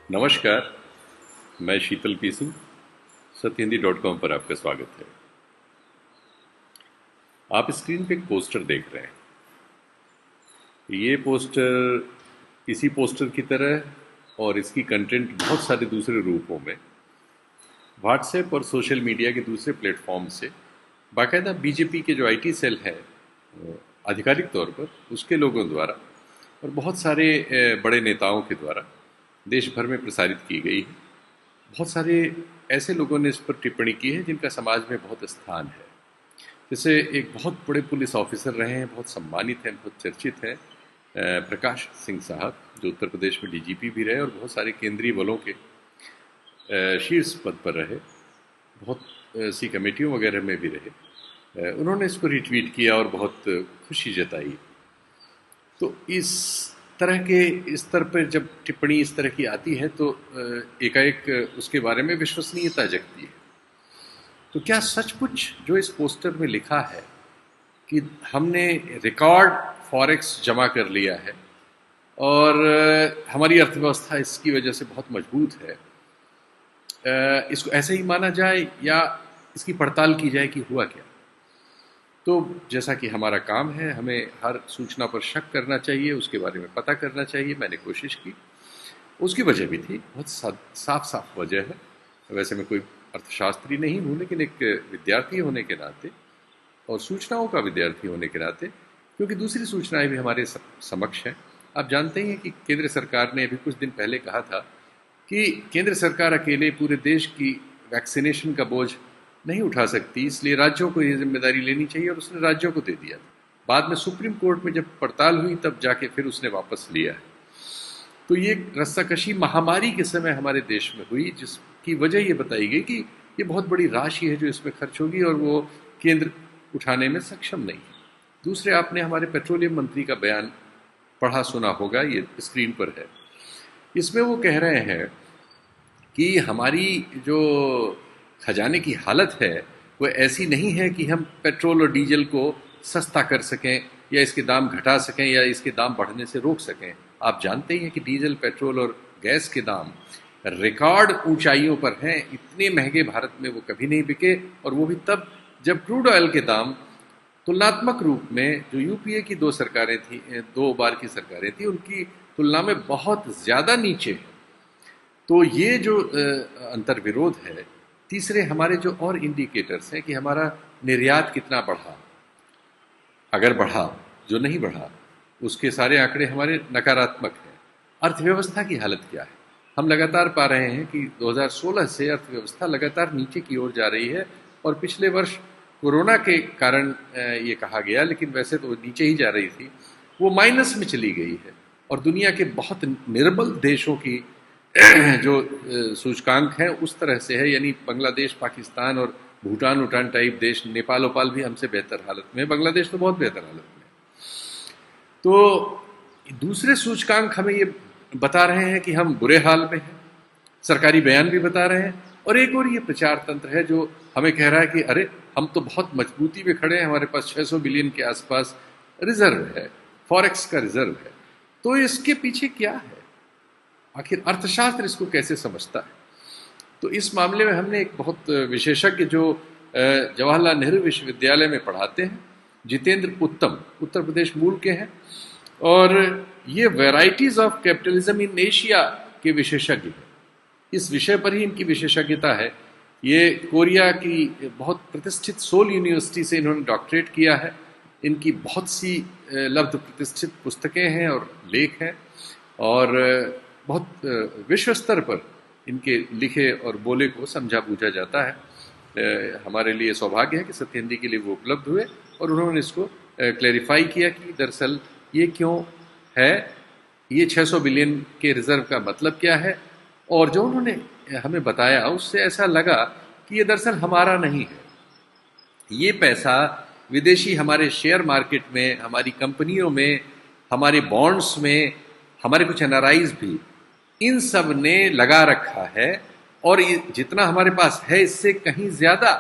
नमस्कार। मैं शीतल पी सिंह, सत्यहिंदी.com पर आपका स्वागत है। आप स्क्रीन पे एक पोस्टर देख रहे हैं। ये पोस्टर इसी पोस्टर की तरह और इसकी कंटेंट बहुत सारे दूसरे रूपों में व्हाट्सएप और सोशल मीडिया के दूसरे प्लेटफॉर्म से बाकायदा बीजेपी के जो आईटी सेल है आधिकारिक तौर पर उसके लोगों द्वारा और बहुत सारे बड़े नेताओं के द्वारा देश भर में प्रसारित की गई है। बहुत सारे ऐसे लोगों ने इस पर टिप्पणी की है जिनका समाज में बहुत स्थान है। जैसे एक बहुत बड़े पुलिस ऑफिसर रहे हैं, बहुत सम्मानित हैं, बहुत चर्चित हैं, प्रकाश सिंह साहब, जो उत्तर प्रदेश में डीजीपी भी रहे और बहुत सारे केंद्रीय बलों के शीर्ष पद पर रहे, बहुत सी कमेटियों वगैरह में भी रहे। उन्होंने इसको रिट्वीट किया और बहुत खुशी जताई। तो इस तरह के स्तर पर जब टिप्पणी इस तरह की आती है तो एकाएक उसके बारे में विश्वसनीयता जगती है। तो क्या सचमुच जो इस पोस्टर में लिखा है कि हमने रिकॉर्ड फॉरेक्स जमा कर लिया है और हमारी अर्थव्यवस्था इसकी वजह से बहुत मजबूत है, इसको ऐसे ही माना जाए या इसकी पड़ताल की जाए कि हुआ क्या? तो जैसा कि हमारा काम है, हमें हर सूचना पर शक करना चाहिए, उसके बारे में पता करना चाहिए। मैंने कोशिश की, उसकी वजह भी थी, बहुत साफ साफ वजह है। वैसे मैं कोई अर्थशास्त्री नहीं हूँ, लेकिन एक विद्यार्थी होने के नाते और सूचनाओं का विद्यार्थी होने के नाते, क्योंकि दूसरी सूचनाएं भी हमारे समक्ष हैं। आप जानते ही हैं कि केंद्र सरकार ने अभी कुछ दिन पहले कहा था कि केंद्र सरकार अकेले पूरे देश की वैक्सीनेशन का बोझ नहीं उठा सकती, इसलिए राज्यों को ये जिम्मेदारी लेनी चाहिए, और उसने राज्यों को दे दिया। बाद में सुप्रीम कोर्ट में जब पड़ताल हुई तब जाके फिर उसने वापस लिया है। तो ये रस्साकशी महामारी के समय हमारे देश में हुई, जिसकी वजह ये बताई गई कि ये बहुत बड़ी राशि है जो इसमें खर्च होगी और वो केंद्र उठाने में सक्षम नहीं है। दूसरे, आपने हमारे पेट्रोलियम मंत्री का बयान पढ़ा सुना होगा, ये स्क्रीन पर है। इसमें वो कह रहे हैं कि हमारी जो खजाने की हालत है वो ऐसी नहीं है कि हम पेट्रोल और डीजल को सस्ता कर सकें या इसके दाम घटा सकें या इसके दाम बढ़ने से रोक सकें। आप जानते ही हैं कि डीजल, पेट्रोल और गैस के दाम रिकॉर्ड ऊंचाइयों पर हैं। इतने महंगे भारत में वो कभी नहीं बिके, और वो भी तब जब क्रूड ऑयल के दाम तुलनात्मक रूप में जो यूपीए की दो बार की सरकारें थी, उनकी तुलना में बहुत ज़्यादा नीचे है। तो ये जो अंतर्विरोध है। तीसरे, हमारे जो और इंडिकेटर्स हैं कि हमारा निर्यात कितना बढ़ा, अगर बढ़ा, जो नहीं बढ़ा, उसके सारे आंकड़े हमारे नकारात्मक हैं। अर्थव्यवस्था की हालत क्या है? हम लगातार पा रहे हैं कि 2016 से अर्थव्यवस्था लगातार नीचे की ओर जा रही है, और पिछले वर्ष कोरोना के कारण ये कहा गया, लेकिन वैसे तो नीचे ही जा रही थी, वो माइनस में चली गई है। और दुनिया के बहुत निर्बल देशों की जो सूचकांक है उस तरह से है, यानी बांग्लादेश, पाकिस्तान और भूटान टाइप देश, नेपाल ओपाल भी हमसे बेहतर हालत में है, बांग्लादेश तो बहुत बेहतर हालत में है। तो दूसरे सूचकांक हमें ये बता रहे हैं कि हम बुरे हाल में हैं, सरकारी बयान भी बता रहे हैं। और एक और ये प्रचार तंत्र है जो हमें कह रहा है कि अरे हम तो बहुत मजबूती में खड़े हैं, हमारे पास 600 बिलियन के आसपास रिजर्व है, फॉरेक्स का रिजर्व है। तो इसके पीछे क्या है? आखिर अर्थशास्त्र इसको कैसे समझता है? तो इस मामले में हमने एक बहुत विशेषज्ञ जो जवाहरलाल नेहरू विश्वविद्यालय में पढ़ाते हैं, जितेंद्र उत्तम, उत्तर प्रदेश मूल के हैं, और ये varieties of capitalism in Asia के विशेषज्ञ हैं। इस विषय पर ही इनकी विशेषज्ञता है। ये कोरिया की बहुत प्रतिष्ठित सोल यूनिवर्सिटी से इन्होंने डॉक्टरेट किया है। इनकी बहुत सी लब्ध प्रतिष्ठित पुस्तकें हैं और लेख हैं, और बहुत विश्व स्तर पर इनके लिखे और बोले को समझा बूझा जाता है। हमारे लिए सौभाग्य है कि सत्य हिंदी के लिए वो उपलब्ध हुए और उन्होंने इसको क्लैरिफाई किया कि दरअसल ये क्यों है, ये 600 बिलियन के रिजर्व का मतलब क्या है। और जो उन्होंने हमें बताया उससे ऐसा लगा कि ये दरअसल हमारा नहीं है। ये पैसा विदेशी हमारे शेयर मार्केट में, हमारी कंपनियों में, हमारे बॉन्ड्स में, हमारे कुछ एनआरआईज भी, इन सब ने लगा रखा है, और ये जितना हमारे पास है इससे कहीं ज्यादा।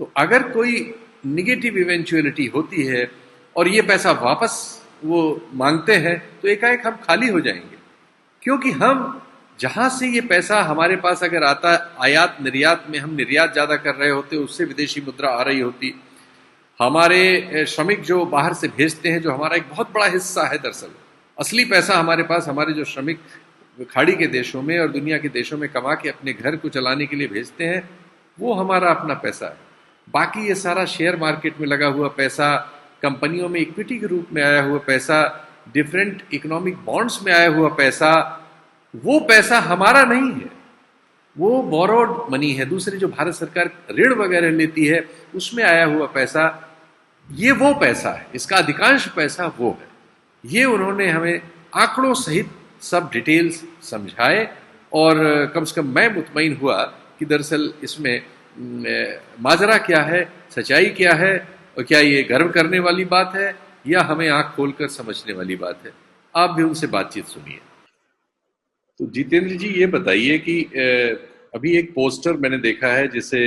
तो अगर कोई निगेटिव इवेंचुअलिटी होती है और ये पैसा वापस वो मांगते हैं तो एकाएक हम खाली हो जाएंगे, क्योंकि हम जहां से ये पैसा हमारे पास अगर आता, आयात निर्यात में हम निर्यात ज्यादा कर रहे होते, उससे विदेशी मुद्रा आ रही होती, हमारे श्रमिक जो बाहर से भेजते हैं, जो हमारा एक बहुत बड़ा हिस्सा है दरअसल, असली पैसा हमारे पास, हमारे जो श्रमिक खाड़ी के देशों में और दुनिया के देशों में कमा के अपने घर को चलाने के लिए भेजते हैं, वो हमारा अपना पैसा है। बाकी ये सारा शेयर मार्केट में लगा हुआ पैसा, कंपनियों में इक्विटी के रूप में आया हुआ पैसा, डिफरेंट इकोनॉमिक बॉन्ड्स में आया हुआ पैसा, वो पैसा हमारा नहीं है, वो बोरोड मनी है। दूसरे जो भारत सरकार ऋण वगैरह लेती है उसमें आया हुआ पैसा, ये वो पैसा है, इसका अधिकांश पैसा वो है। ये उन्होंने हमें आंकड़ों सहित सब डिटेल्स समझाए और कम से कम मैं मुतमईन हुआ कि दरअसल इसमें माजरा क्या है, सच्चाई क्या है, और क्या ये गर्व करने वाली बात है या हमें आंख खोलकर समझने वाली बात है। आप भी उनसे बातचीत सुनिए। तो जितेंद्र जी, ये बताइए कि अभी एक पोस्टर मैंने देखा है जिसे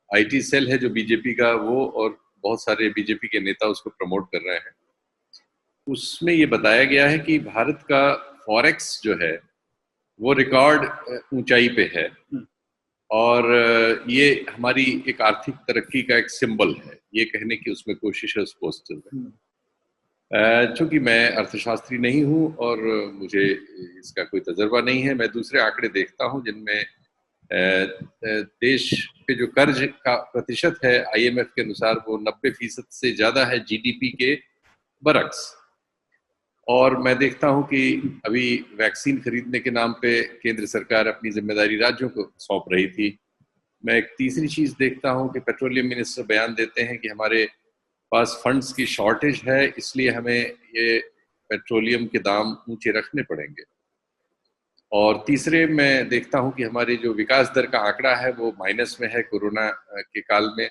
आईटी सेल है जो बीजेपी का, वो और बहुत सारे बीजेपी के नेता उसको प्रमोट कर रहे हैं। उसमें ये बताया गया है कि भारत का फॉरेक्स जो है वो रिकॉर्ड ऊंचाई पे है और ये हमारी एक आर्थिक तरक्की का एक सिंबल है, ये कहने की उसमें कोशिश है उस पोस्टर में। चूंकि मैं अर्थशास्त्री नहीं हूं और मुझे इसका कोई तजर्बा नहीं है, मैं दूसरे आंकड़े देखता हूं जिनमें देश के जो कर्ज का प्रतिशत है आईएमएफ के अनुसार वो 90% से ज्यादा है जीडीपी के बरक्स। और मैं देखता हूं कि अभी वैक्सीन खरीदने के नाम पे केंद्र सरकार अपनी जिम्मेदारी राज्यों को सौंप रही थी। मैं एक तीसरी चीज देखता हूं कि पेट्रोलियम मिनिस्टर बयान देते हैं कि हमारे पास फंड्स की शॉर्टेज है, इसलिए हमें ये पेट्रोलियम के दाम ऊंचे रखने पड़ेंगे। और तीसरे मैं देखता हूं कि हमारे जो विकास दर का आंकड़ा है वो माइनस में है, कोरोना के काल में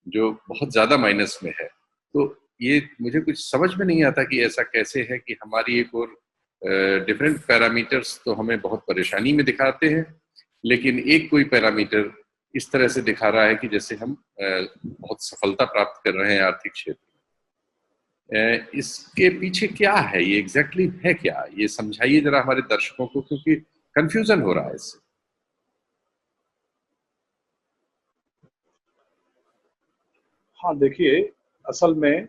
जो बहुत ज्यादा माइनस में है। तो ये मुझे कुछ समझ में नहीं आता कि ऐसा कैसे है कि हमारी एक और डिफरेंट पैरामीटर्स तो हमें बहुत परेशानी में दिखाते हैं, लेकिन एक कोई पैरामीटर इस तरह से दिखा रहा है कि जैसे हम बहुत सफलता प्राप्त कर रहे हैं आर्थिक क्षेत्र में। इसके पीछे क्या है, ये एग्जैक्टली है क्या, ये समझाइए जरा हमारे दर्शकों को, क्योंकि कंफ्यूजन हो रहा है इससे। हाँ, देखिए, असल में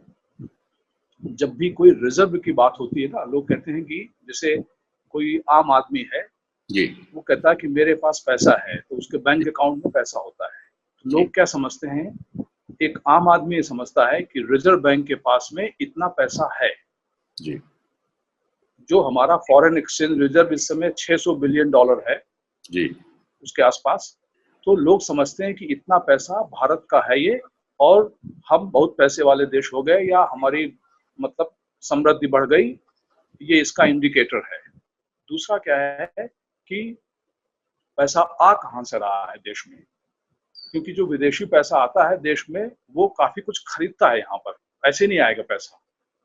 जब भी कोई रिजर्व की बात होती है ना, लोग कहते हैं कि जैसे कोई आम आदमी है जी, वो कहता है कि मेरे पास पैसा है, तो उसके बैंक अकाउंट में पैसा होता है। तो लोग क्या समझते हैं, एक आम आदमी ये समझता है कि रिजर्व बैंक के पास में इतना पैसा है। जी, जो हमारा फॉरेन एक्सचेंज रिजर्व इस समय $600 बिलियन है जी, उसके आसपास। तो लोग समझते हैं कि इतना पैसा भारत का है ये, और हम बहुत पैसे वाले देश हो गए, या हमारी मतलब समृद्धि बढ़ गई, ये इसका इंडिकेटर है। दूसरा क्या है कि पैसा आ कहां से रहा है देश में, क्योंकि जो विदेशी पैसा आता है देश में वो काफी कुछ खरीदता है, यहाँ पर ऐसे नहीं आएगा पैसा।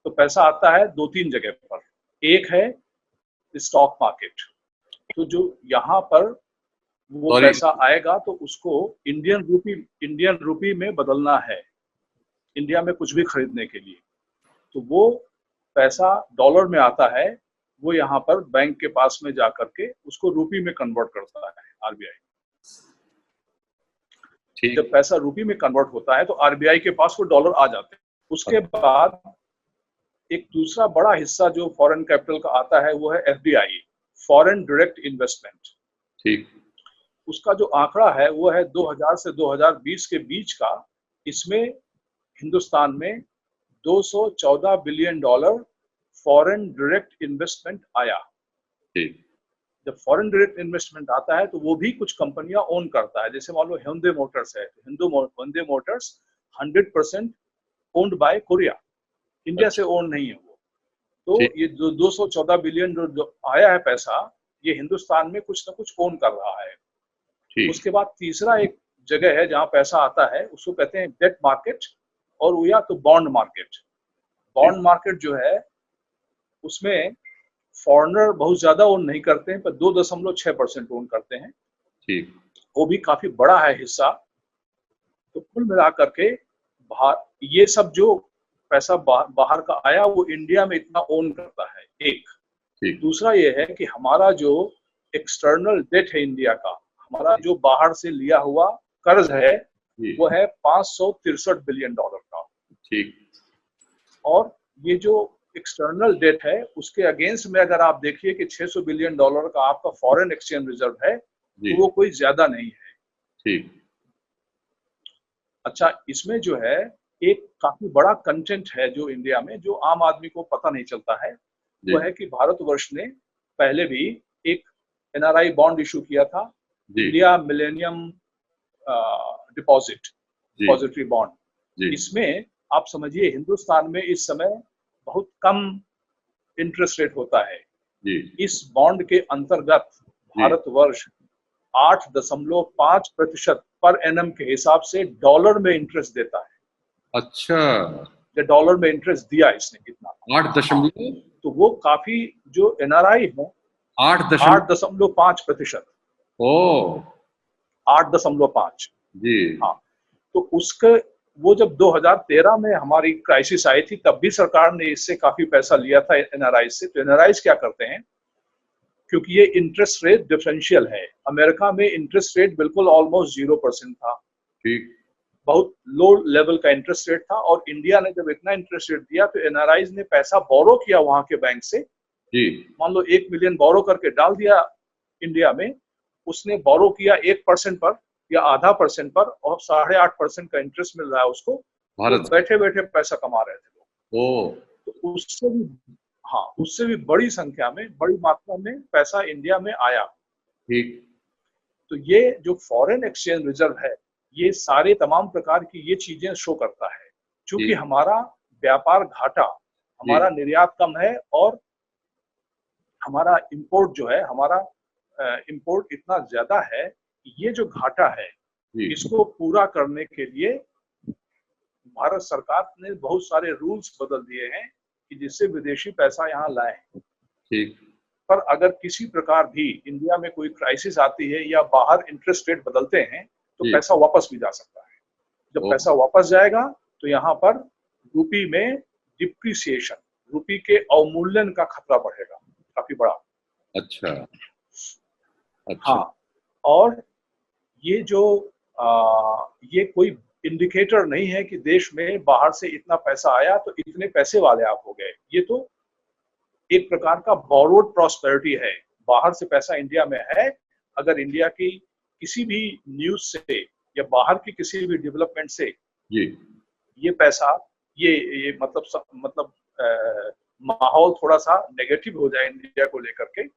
तो पैसा आता है दो तीन जगह पर। एक है स्टॉक मार्केट, तो जो यहाँ पर वो पैसा आएगा तो उसको इंडियन रूपी में बदलना है, इंडिया में कुछ भी खरीदने के लिए। तो वो पैसा डॉलर में आता है, वो यहाँ पर बैंक के पास में जाकर के उसको रूपी में कन्वर्ट करता है आरबीआई। जब पैसा रूपी में कन्वर्ट होता है तो आरबीआई के पास वो डॉलर आ जाते हैं। उसके बाद एक दूसरा बड़ा हिस्सा जो फॉरेन कैपिटल का आता है वो है एफडीआई, फॉरेन डायरेक्ट इन्वेस्टमेंट। ठीक, उसका जो आंकड़ा है वो है 2000 से 2020 के बीच का। इसमें हिंदुस्तान में $214 बिलियन फॉरेन डायरेक्ट इन्वेस्टमेंट आया। ठीक, जब फॉरेन डायरेक्ट इन्वेस्टमेंट आता है तो वो भी कुछ कंपनियां ओन करता है। जैसे मान लो हिंदे मोटर्स है, तो Hyundai motors 100% owned by Korea, India से ओन नहीं है वो। तो ये 214 बिलियन जो आया है पैसा, ये हिंदुस्तान में कुछ ना कुछ ओन कर रहा है। उसके बाद तीसरा एक जगह है जहां पैसा आता है, उसको कहते हैं डेट मार्केट, और या तो बॉन्ड मार्केट। बॉन्ड मार्केट जो है उसमें फॉरेनर बहुत ज्यादा ओन नहीं करते हैं, पर 2.6% ओन करते हैं। ठीक, वो भी काफी बड़ा है हिस्सा। तो कुल मिलाकर के ये सब जो पैसा बाहर का आया वो इंडिया में इतना ओन करता है, एक। दूसरा ये है कि हमारा जो एक्सटर्नल डेट है इंडिया का, हमारा जो बाहर से लिया हुआ कर्ज है वो है $563 बिलियन का। ठीक। और ये जो एक्सटर्नल डेट है उसके अगेंस्ट में अगर आप देखिए कि $600 बिलियन का आपका फॉरेन एक्सचेंज रिजर्व है, तो वो कोई ज्यादा नहीं है। ठीक। अच्छा, इसमें जो है एक काफी बड़ा कंटेंट है जो इंडिया में, जो आम आदमी को पता नहीं चलता है, वो है कि भारतवर्ष ने पहले भी एक एनआरआई बॉन्ड इशू किया था, इंडिया मिलेनियम डिपॉजिटरी बॉन्ड। इसमें आप समझिए हिंदुस्तान में इस समय बहुत कम इंटरेस्ट रेट होता है। इस बॉन्ड के अंतर्गत भारतवर्ष 8.5% पर एनम के हिसाब से डॉलर में इंटरेस्ट देता है। अच्छा, डॉलर में इंटरेस्ट दिया इसने कितना? 8. तो वो काफी, जो एनआरआई है 8.5%। ओ 8.5 जी। हाँ, तो उसके वो जब 2013 में हमारी क्राइसिस आई थी, तब भी सरकार ने इससे काफी पैसा लिया था एनआरआई से। तो एनआरआई क्या करते हैं, क्योंकि ये इंटरेस्ट रेट डिफरेंशियल है, अमेरिका में इंटरेस्ट रेट बिल्कुल ऑलमोस्ट 0% था, ठीक, बहुत लो लेवल का इंटरेस्ट रेट था। और इंडिया ने जब इतना इंटरेस्ट रेट दिया तो एनआरआईज ने पैसा बोरो किया वहां के बैंक से। मान लो 1 मिलियन बोरो करके डाल दिया इंडिया में, उसने बोरो किया 1% पर या आधा % पर, और 8.5% का इंटरेस्ट मिल रहा है उसको। तो बैठे बैठे पैसा कमा रहे थे लोग। तो उससे भी, हाँ, उससे भी बड़ी संख्या में, बड़ी मात्रा में पैसा इंडिया में आया। ठीक। तो ये जो फॉरेन एक्सचेंज रिजर्व है, ये सारे तमाम प्रकार की ये चीजें शो करता है। क्योंकि हमारा व्यापार घाटा, हमारा निर्यात कम है, और हमारा इंपोर्ट जो है, हमारा इंपोर्ट इतना ज्यादा है, ये जो घाटा है इसको पूरा करने के लिए भारत सरकार ने बहुत सारे रूल्स बदल दिए हैं कि जिससे विदेशी पैसा यहाँ लाए। ठीक। पर अगर किसी प्रकार भी इंडिया में कोई क्राइसिस आती है या बाहर इंटरेस्ट रेट बदलते हैं, तो पैसा वापस भी जा सकता है। जब पैसा वापस जाएगा तो यहाँ पर रूपी में डिप्रिसिएशन, रूपी के अवमूल्यन का खतरा बढ़ेगा काफी बड़ा। अच्छा। हाँ, और ये जो ये कोई इंडिकेटर नहीं है कि देश में बाहर से इतना पैसा आया तो इतने पैसे वाले आप हो गए। ये तो एक प्रकार का बोरोड प्रॉस्पेरिटी है। बाहर से पैसा इंडिया में है, अगर इंडिया की किसी भी न्यूज से या बाहर की किसी भी डेवलपमेंट से ये पैसा, ये मतलब माहौल थोड़ा सा नेगेटिव हो जाए इंडिया को लेकर के,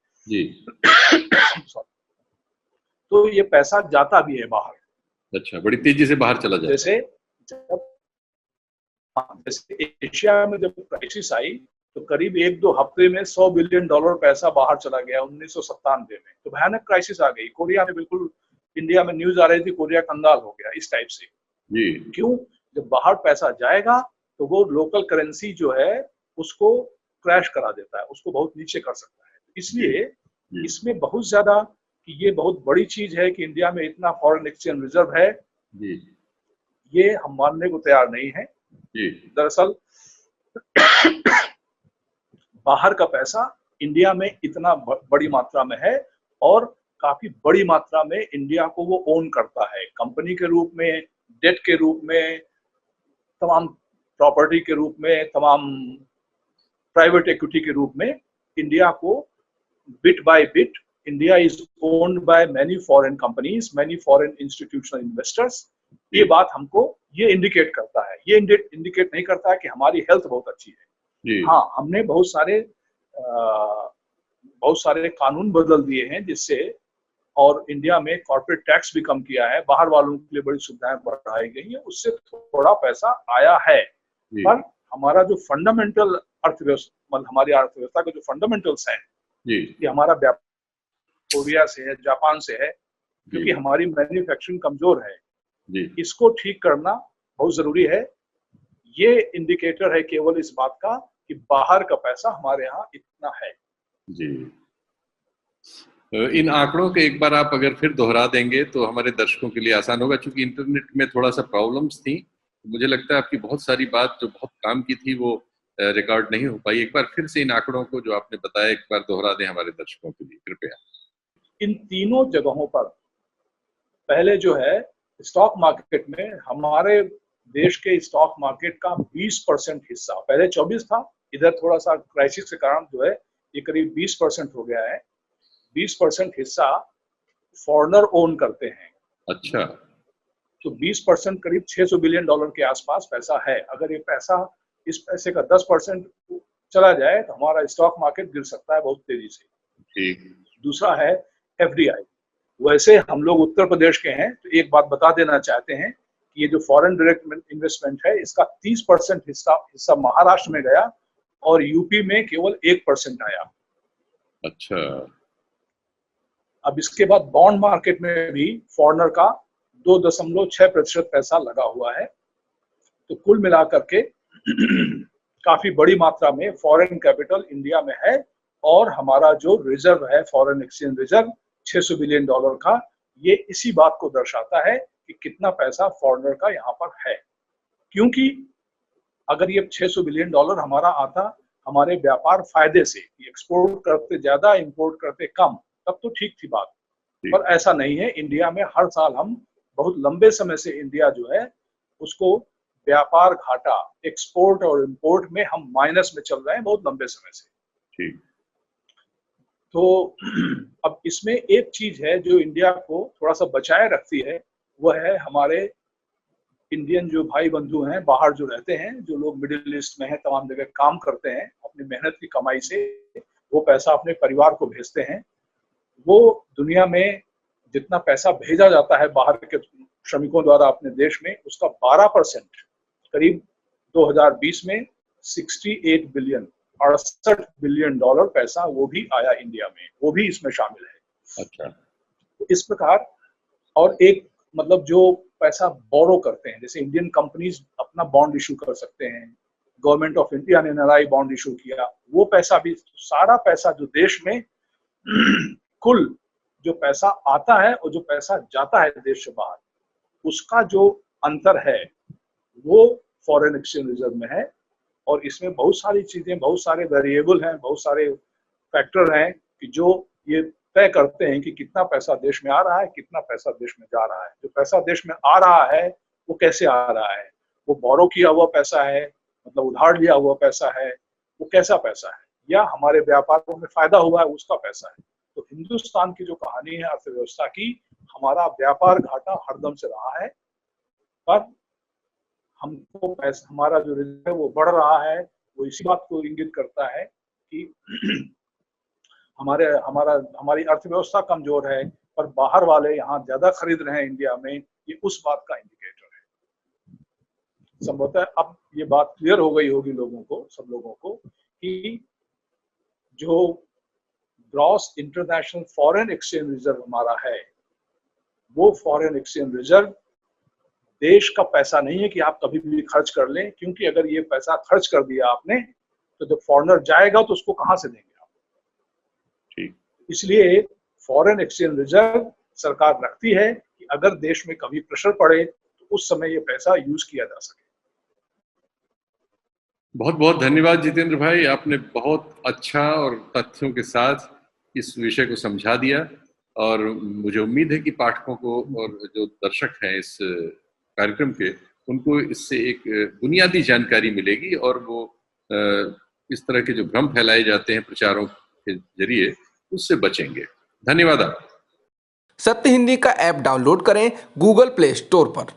तो ये पैसा जाता भी है बाहर। अच्छा, बड़ी तेजी से बाहर चला जाए। जैसे एशिया में जब क्राइसिस आई तो करीब 1-2 हफ्ते में $100 बिलियन पैसा बाहर चला गया 1997 में। तो भयानक क्राइसिस आ गई। कोरिया में बिल्कुल, इंडिया में न्यूज आ रही थी कोरिया कंगाल हो गया, इस टाइप से। क्यों? जब बाहर पैसा जाएगा तो वो लोकल करेंसी जो है उसको क्रैश करा देता है, उसको बहुत नीचे कर सकता है। इसलिए इसमें बहुत ज्यादा, कि ये बहुत बड़ी चीज है कि इंडिया में इतना फॉरेन एक्सचेंज रिजर्व है, ये हम मानने को तैयार नहीं है। दरअसल बाहर का पैसा इंडिया में इतना बड़ी मात्रा में है, और काफी बड़ी मात्रा में इंडिया को वो ओन करता है, कंपनी के रूप में, डेट के रूप में, तमाम प्रॉपर्टी के रूप में, तमाम प्राइवेट इक्विटी के रूप में। इंडिया को bit by bit, India is owned by many foreign companies, many foreign institutional investors. ये बात हमको ये इंडिकेट करता है, ये इंडिकेट नहीं करता है कि हमारी हेल्थ बहुत अच्छी है। हाँ, हमने बहुत सारे कानून बदल दिए हैं जिससे, और इंडिया में कॉर्पोरेट टैक्स भी कम किया है, बाहर वालों के लिए बड़ी सुविधाएं बढ़ाई गई है, उससे थोड़ा पैसा आया है। पर हमारा जो फंडामेंटल अर्थव्यवस्था, मतलब हमारी अर्थव्यवस्था के जो फंडामेंटल्स हैं, ये हमारा व्यापार कोरिया से है, जापान से है, क्योंकि हमारी मैन्युफैक्चरिंग कमजोर है। इसको ठीक करना बहुत जरूरी है। ये इंडिकेटर है केवल इस बात का कि बाहर का पैसा हमारे यहाँ इतना है। इन आंकड़ों के एक बार आप अगर फिर दोहरा देंगे तो हमारे दर्शकों के लिए आसान होगा, क्योंकि इंटरनेट में थोड़ा सा प्रॉब्लम्स थी। मुझे लगता है आपकी बहुत सारी बात जो बहुत काम की थी वो रिकॉर्ड नहीं हो पाई। एक बार फिर से इन आंकड़ों को जो आपने बताया एक बार दोहरा दें हमारे दर्शकों के लिए, कृपया। इन तीनों जगहों पर पहले जो है स्टॉक मार्केट में, हमारे देश के स्टॉक मार्केट का 20% हिस्सा, पहले 24 था, इधर थोड़ा सा क्राइसिस के कारण जो है ये करीब 20% हो गया है। 20% हिस्सा फॉरेनर ओन करते हैं। अच्छा। तो 20% करीब $600 बिलियन के आसपास पैसा है। अगर ये पैसा, इस पैसे का 10% चला जाए तो हमारा स्टॉक मार्केट गिर सकता है बहुत तेजी से। ठीक। दूसरा है एफडीआई। वैसे हम लोग उत्तर प्रदेश के हैं, तो एक बात बता देना चाहते हैं कि ये जो फॉरेन डायरेक्ट इन्वेस्टमेंट है, इसका 30% हिस्सा महाराष्ट्र में गया और यूपी में केवल 1% आया। अच्छा। अब इसके बाद बॉन्ड मार्केट में भी फॉरेनर का 2.6% पैसा लगा हुआ है। तो कुल मिलाकर के काफी बड़ी मात्रा में फॉरेन कैपिटल इंडिया में है और हमारा जो रिजर्व है, फॉरेन एक्सचेंज रिजर्व $600 बिलियन का, ये इसी बात को दर्शाता है कि कितना पैसा फॉरेनर का यहाँ पर है। क्योंकि अगर ये $600 बिलियन हमारा आता हमारे व्यापार फायदे से, एक्सपोर्ट करते ज्यादा इंपोर्ट करते कम, तब तो ठीक थी बात, पर ऐसा नहीं है। इंडिया में हर साल हम बहुत लंबे समय से इंडिया जो है उसको व्यापार घाटा, एक्सपोर्ट और इंपोर्ट में हम माइनस में चल रहे हैं बहुत लंबे समय से। ठीक। तो अब इसमें एक चीज है जो इंडिया को थोड़ा सा बचाए रखती है, वह है हमारे इंडियन जो भाई बंधु हैं बाहर जो रहते हैं, जो लोग मिडिल ईस्ट में हैं, तमाम जगह काम करते हैं, अपनी मेहनत की कमाई से वो पैसा अपने परिवार को भेजते हैं। वो दुनिया में जितना पैसा भेजा जाता है बाहर के श्रमिकों द्वारा अपने देश में, उसका 12% करीब 2020 में 68 बिलियन, $68 बिलियन पैसा वो भी आया इंडिया में, वो भी इसमें शामिल है। अच्छा। तो इस प्रकार, और एक मतलब जो पैसा बोरो करते हैं, जैसे इंडियन कंपनीज अपना बॉन्ड इशू कर सकते हैं, गवर्नमेंट ऑफ इंडिया ने NRI बॉन्ड इशू किया, वो पैसा भी, सारा पैसा जो देश में कुल जो पैसा आता है और जो पैसा जाता है देश से बाहर, उसका जो अंतर है वो फॉरेन एक्सचेंज रिजर्व में है। और इसमें बहुत सारी चीजें, बहुत सारे वेरिएबल हैं, बहुत सारे फैक्टर हैं कि जो ये तय करते हैं कि कितना पैसा देश में आ रहा है, कितना पैसा देश में जा रहा है। जो पैसा देश में आ रहा है वो कैसे आ रहा है, वो बोरो किया हुआ पैसा है, मतलब उधार लिया हुआ पैसा है, वो कैसा पैसा है, या हमारे व्यापारों में फायदा हुआ है उसका पैसा है। तो हिंदुस्तान की जो कहानी है अर्थव्यवस्था की, हमारा व्यापार घाटा हरदम से रहा है, पर हमको पैसा, हमारा जो रिजर्व है वो बढ़ रहा है। वो इसी बात को इंगित करता है कि हमारी अर्थव्यवस्था कमजोर है, पर बाहर वाले यहाँ ज्यादा खरीद रहे हैं इंडिया में, ये उस बात का इंडिकेटर है। संभवतः अब ये बात क्लियर हो गई होगी लोगों को, सब लोगों को, कि जो gross international foreign exchange reserve हमारा है, वो फॉरेन एक्सचेंज रिजर्व देश का पैसा नहीं है कि आप कभी भी खर्च कर लें, क्योंकि अगर ये पैसा खर्च कर दिया आपने तो जब फॉरेनर जाएगा तो उसको कहां से देंगे आप। ठीक। इसलिए फॉरेन एक्सचेंज रिजर्व सरकार रखती है कि अगर देश में कभी प्रेशर पड़े तो उस समय ये पैसा यूज किया जा सके। बहुत बहुत धन्यवाद जितेंद्र भाई, आपने बहुत अच्छा और तथ्यों के साथ इस विषय को समझा दिया, और मुझे उम्मीद है कि पाठकों को और जो दर्शक हैं इस कार्यक्रम के, उनको इससे एक बुनियादी जानकारी मिलेगी और वो इस तरह के जो भ्रम फैलाए जाते हैं प्रचारों के जरिए, उससे बचेंगे। धन्यवाद। सत्य हिंदी का ऐप डाउनलोड करें गूगल प्ले स्टोर पर।